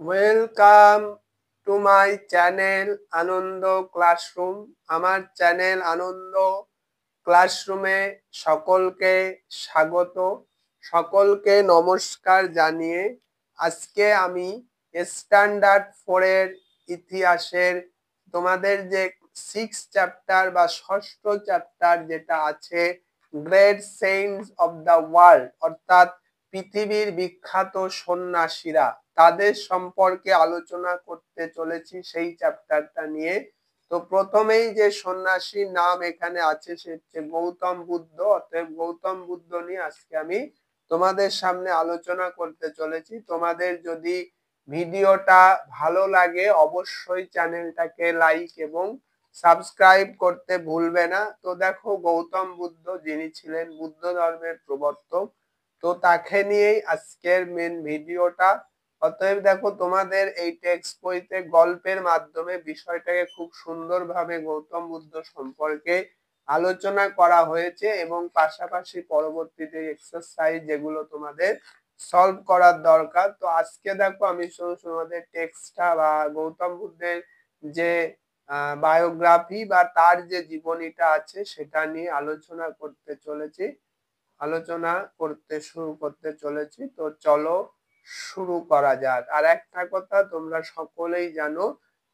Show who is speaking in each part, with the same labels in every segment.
Speaker 1: Welcome to my channel Anand classroom. আমার channel Anand ক্লাসরুমে সকলকে স্বাগত, সকলকে নমস্কার জানিয়ে আজকে আমি স্ট্যান্ডার্ড 4 এর ইতিহাসের তোমাদের যে 6 চ্যাপ্টার বা ষষ্ঠ চ্যাপ্টার যেটা আছে great saints of the world, অর্থাৎ পৃথিবীর বিখ্যাত সন্ন্যাসীরা, তাদের সম্পর্কে আলোচনা করতে চলেছি সেই চ্যাপ্টারটা নিয়ে। তো প্রথমেই যে সন্ন্যাসীর নাম এখানে আছে সে হচ্ছে গৌতম বুদ্ধ। অতএব গৌতম বুদ্ধ নিয়ে আজকে আমি তোমাদের সামনে আলোচনা করতে চলেছি। তোমাদের যদি ভিডিওটা ভালো লাগে অবশ্যই চ্যানেলটাকে লাইক এবং সাবস্ক্রাইব করতে ভুলবে না। তো দেখো, গৌতম বুদ্ধ যিনি ছিলেন বুদ্ধ ধর্মের প্রবর্তক, তো তাকে নিয়েই আজকের মেন ভিডিওটা। অতএব দেখো, তোমাদের এই টেক্সট বইতে গল্পের মাধ্যমে বিষয়টাকে খুব সুন্দরভাবে গৌতম বুদ্ধ সম্পর্কে আলোচনা করা হয়েছে এবং পাশাপাশি পরবর্তীতে এক্সারসাইজ যেগুলো তোমাদের সলভ করার দরকার। তো আজকে দেখো, আমি শুধু তোমাদের টেক্সটটা বা গৌতম বুদ্ধের যে বায়োগ্রাফি বা তার যে জীবনীটা আছে সেটা নিয়ে আলোচনা শুরু করতে চলেছি। তো চলো শুরু করা যাক। আর একটা কথা, তোমরা সকলেই জানো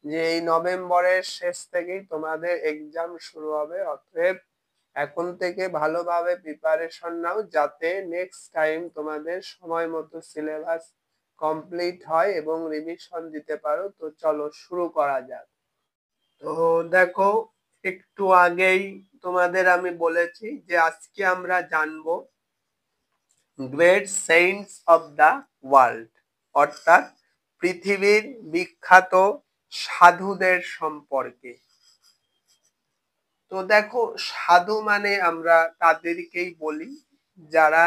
Speaker 1: যে এই নভেম্বরের শেষ থেকেই তোমাদের এক্সাম শুরু হবে। অতএব এখন থেকে ভালোভাবে প্রিপারেশন নাও, যাতে নেক্সট টাইম তোমাদের সময় মতো সিলেবাস কমপ্লিট হয় এবং রিভিশন দিতে পারো। তো চলো শুরু করা যাক। তো দেখো, একটু আগেই তোমাদের আমি বলেছি যে আজকে আমরা জানবো great saints of the world, অর্থাৎ পৃথিবীর বিখ্যাত সাধুদের সম্পর্কে। তো দেখো, সাধু মানে আমরা তাদেরকেই বলি যারা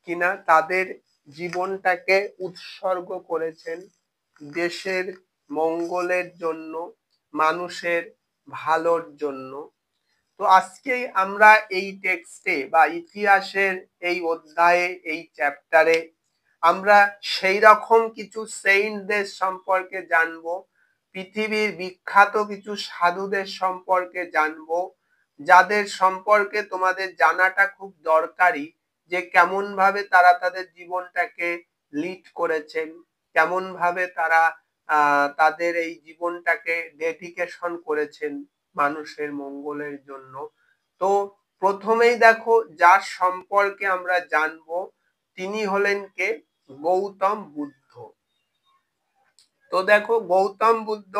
Speaker 1: কিনা তাদের জীবনটাকে উৎসর্গ করেছেন দেশের মঙ্গলের জন্য, মানুষের ভালোর জন্য। তো আজকে আমরা এই টেক্সটে বা ইতিহাসের এই অধ্যায়ে, এই চ্যাপ্টারে আমরা সেই রকম কিছু সেইন্টদের সম্পর্কে জানবো, পৃথিবীর বিখ্যাত কিছু সাধুদের সম্পর্কে জানবো, যাদের সম্পর্কে তোমাদের জানাটা খুব দরকারি, যে কেমন ভাবে তারা তাদের জীবনটাকে লিড করেছেন, কেমন ভাবে তারা তাদের এই জীবনটাকে ডেডিকেশন করেছেন মানুষের মঙ্গলের জন্য। তো প্রথমেই দেখো, যার সম্পর্কে আমরা জানবো তিনি হলেন কে? গৌতম বুদ্ধ। তো দেখো, গৌতম বুদ্ধ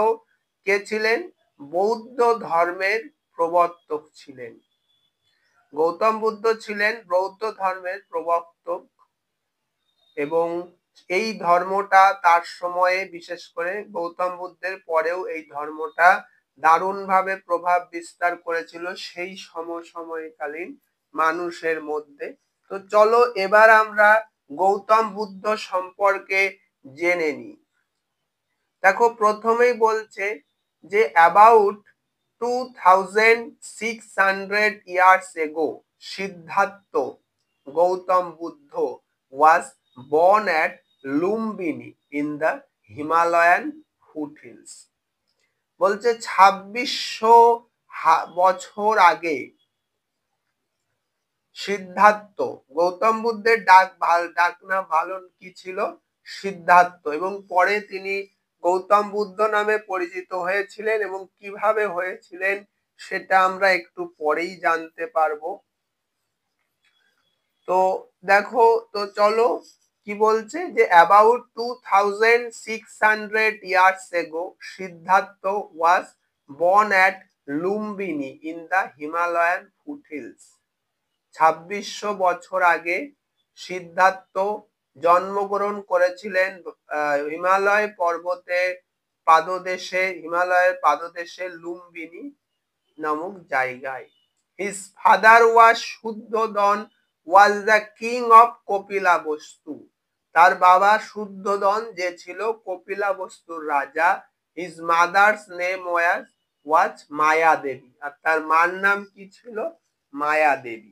Speaker 1: কে ছিলেন? বৌদ্ধ ধর্মের প্রবর্তক ছিলেন। গৌতম বুদ্ধ ছিলেন বৌদ্ধ ধর্মের প্রবর্তক এবং এই ধর্মটা তার সময়ে, বিশেষ করে গৌতম বুদ্ধের পরেও এই ধর্মটা দারুণভাবে প্রভাব বিস্তার করেছিল সেই সমসাময়িককালীন মানুষের মধ্যে। তো চলো এবার আমরা গৌতম বুদ্ধ সম্পর্কে জেনে নিই। দেখো, প্রথমেই বলছে যে about 2600 years ago Siddhartha Gautam Buddha was born at Lumbini in the Himalayan foothills। বলছে 2600 বছর আগে সিদ্ধার্থ, গৌতম বুদ্ধের ডাকনাম ভালো কি ছিল? সিদ্ধার্থ। এবং পরে তিনি গৌতম বুদ্ধ নামে পরিচিত হয়েছিলেন এবং কিভাবে হয়েছিলেন সেটা আমরা একটু পরেই জানতে পারবো। তো দেখো, তো চলো কি বলছে যে about 2600 years ago Siddhartha was born at Lumbini in the Himalayan foothills। 2600 বছর আগে সিদ্ধার্থ জন্মগ্রহণ করেছিলেন হিমালয় পর্বতের পাদদেশে, হিমালয়ের পাদদেশে লুম্বিনী নামক জায়গায়। His father was শুদ্ধোদন was the king of Kapilavastu. তার বাবা শুদ্ধোদন যে ছিল কপিলাবস্তুর রাজা। His mother's name was মায়া দেবী। আর তার মার নাম কি ছিল? মায়া দেবী।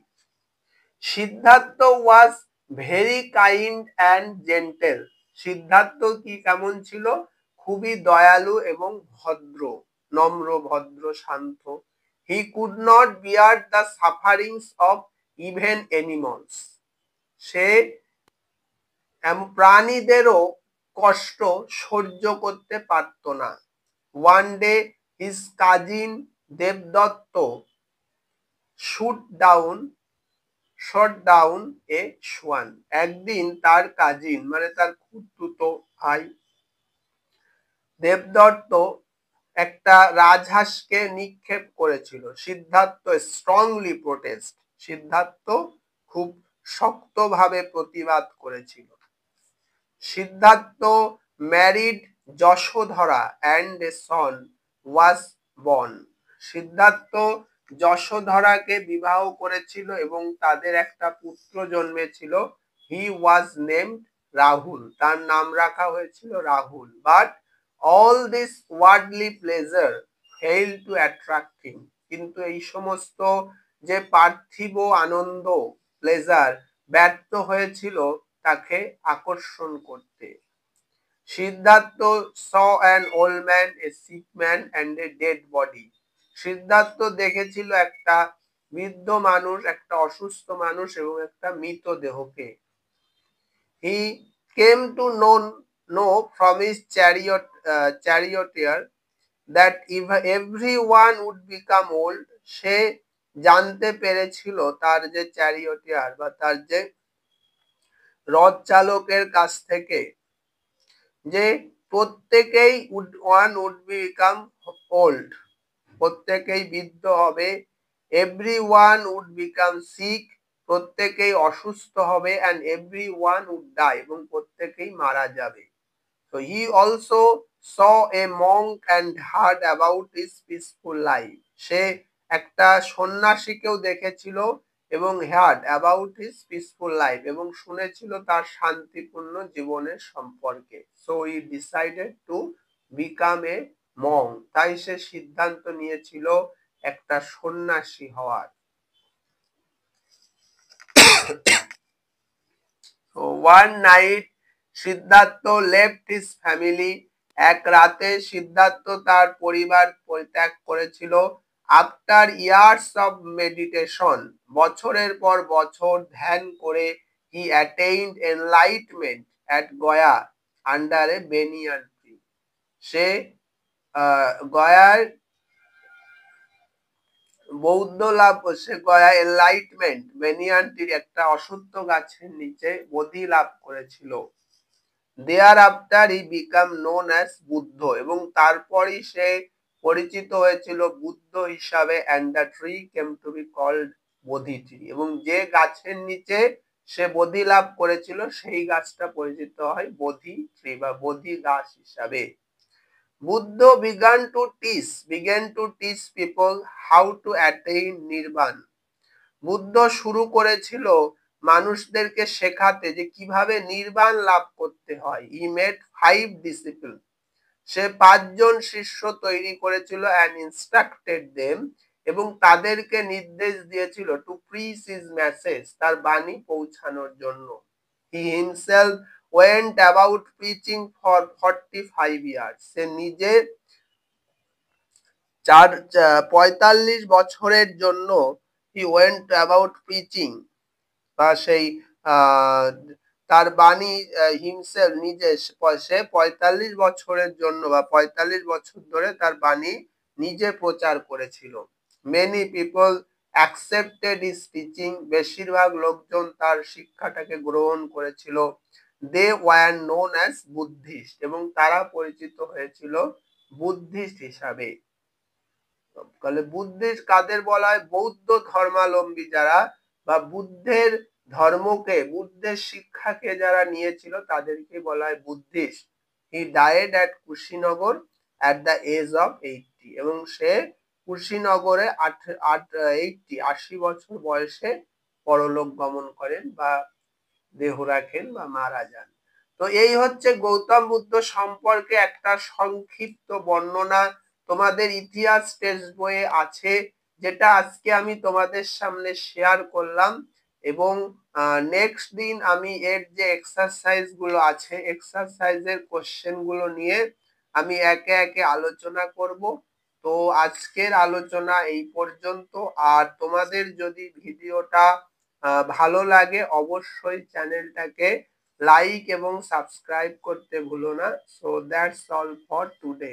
Speaker 1: Siddharth was very kind and gentle। Siddharth কি কেমন ছিল? খুবই দয়ালু এবং ভদ্র, নম্র, ভদ্র, শান্ত। He could not bear the sufferings of even animals. সে প্রাণীদেরও কষ্ট সহ্য করতে পারত না। ওয়ান ডে হিজ কাজিন দেবদত্ত শট ডাউন এ সোয়ান। একদিন তার কাজিন মানে তার খুড়তুতো ভাই দেবদত্ত একটা রাজহাঁসকে নিক্ষেপ করেছিল। Siddharth strongly protest. সিদ্ধার্থ খুব শক্তভাবে প্রতিবাদ করেছিল। Siddhartha married Yashodhara and a son was born. Siddhartha যশোধরাকে বিবাহ করেছিল এবং তাদের একটা পুত্র জন্মেছিল। হি ওয়াজ নেমড রাহুল। তার নাম রাখা হয়েছিল Rahul. But all this worldly pleasure fail to attract him. কিন্তু এই সমস্ত যে পার্থিব আনন্দ, প্লেজার, ব্যর্থ হয়েছিল তাকে আকর্ষণ করতে। Siddharth saw an old man, a sick man and a dead body. Siddharth দেখেছিল একটা বৃদ্ধ মানুষ, একটা অসুস্থ মানুষ এবং একটা মৃতদেহকে। He came to know from his charioteer that if everyone would become old. সে জানতে পেরেছিল তার যে চ্যারিয়টিয়ার বা তার যে রথ চালকের কাছ থেকে যে প্রত্যেকেই ওয়ান উড বিকাম ওল্ড, প্রত্যেকেই বৃদ্ধ হবে। এভরিওয়ান উড বিকাম সিক, প্রত্যেকেই অসুস্থ হবে। অ্যান্ড এভরিওয়ান উড ডাই, এবং প্রত্যেকেই মারা যাবে। So he also saw a monk and heard about his peaceful life. সে একটা সন্ন্যাসীকেও দেখেছিল এবং heard about his peaceful life, এবং শুনেছিল তার শান্তিপূর্ণ জীবনের সম্পর্কে। So he decided to become a monk. তাই সে সিদ্ধান্ত নিয়েছিল একটা সন্ন্যাসী হওয়ার। So one night Siddharth left his family. এক রাতে সিদ্ধার্থ তার পরিবার পরিত্যাগ করেছিল। আফটার ইয়ার্স অফ মেডিটেশন, বছরের পর বছর ধ্যান করে, he attained enlightenment at Gaya under a banyan tree. সে গয়ার বৌদ্ধ লাভ, সে গয়া এনলাইটমেন্ট বেনিয়ান ট্রির একটা অশ্বত্থ গাছের নিচে বোধি লাভ করেছিল। Thereafter he became known as Buddha, এবং তারপরই সে পরিচিত হয়েছিল বুদ্ধ হিসাবে। And the tree came to be called Bodhi tree, এবং যে গাছের নিচে সে বোধি লাভ করেছিল সেই গাছটা পরিচিত হয় বোধি ট্রি বা বোধি গাছ হিসাবে। Buddha began to teach people how to attain নির্বাণ। বুদ্ধ শুরু করেছিল মানুষদেরকে শেখাতে যে কিভাবে নির্বাণ লাভ করতে হয়। He made 5 disciples. সে 5 জন শিষ্য তৈরি করেছিল and instructed them, এবং তাদেরকে নির্দেশ দিয়েছিল to preach his message, তার বাণী পৌঁছানোর জন্য। He himself went about preaching for 45 years. সে নিজে 45 বছরের জন্য he went about preaching, বা সেই তার বাণী হিমসেলফ নিজে, সে 45 বছরের জন্য বা 45 বছর ধরে তার বাণী নিজে প্রচার করেছিল। Many people accepted his teaching, বেশিরভাগ লোকজন তার শিক্ষাটাকে গ্রহণ করেছিল। They were known as Buddhist, এবং তারা পরিচিত হয়েছিল বুদ্ধিস্ট হিসাবে। তাহলে বুদ্ধিস্ট কাদের বলা হয়? বৌদ্ধ ধর্মাবলম্বী যারা বা বুদ্ধের ধর্মকে, বুদ্ধের শিক্ষাকে যারা নিয়েছিল তাদেরকে বলা হয় Buddhist. He died at Kushinagar at the age of 80, এবং সে কুশিনগরে 80 বছর বয়সে পরলোক গমন করেন বা দেহ রাখেন বা মারা যান। তো এই হচ্ছে গৌতম বুদ্ধ সম্পর্কে একটা সংক্ষিপ্ত বর্ণনা। তোমাদের ইতিহাস টেক্সট বইয়ে আছে, যেটা আজকে আমি তোমাদের সামনে শেয়ার করলাম। এবং নেক্সট দিন আমি এর যে এক্সারসাইজ গুলো আছে এক্সারসাইজের কোশ্চেন গুলো নিয়ে আমি একে একে আলোচনা করব। তো আজকের আলোচনা এই পর্যন্ত। আর তোমাদের যদি ভিডিওটা ভালো লাগে অবশ্যই চ্যানেলটাকে লাইক এবং সাবস্ক্রাইব করতে ভুলো না। So that's all for today.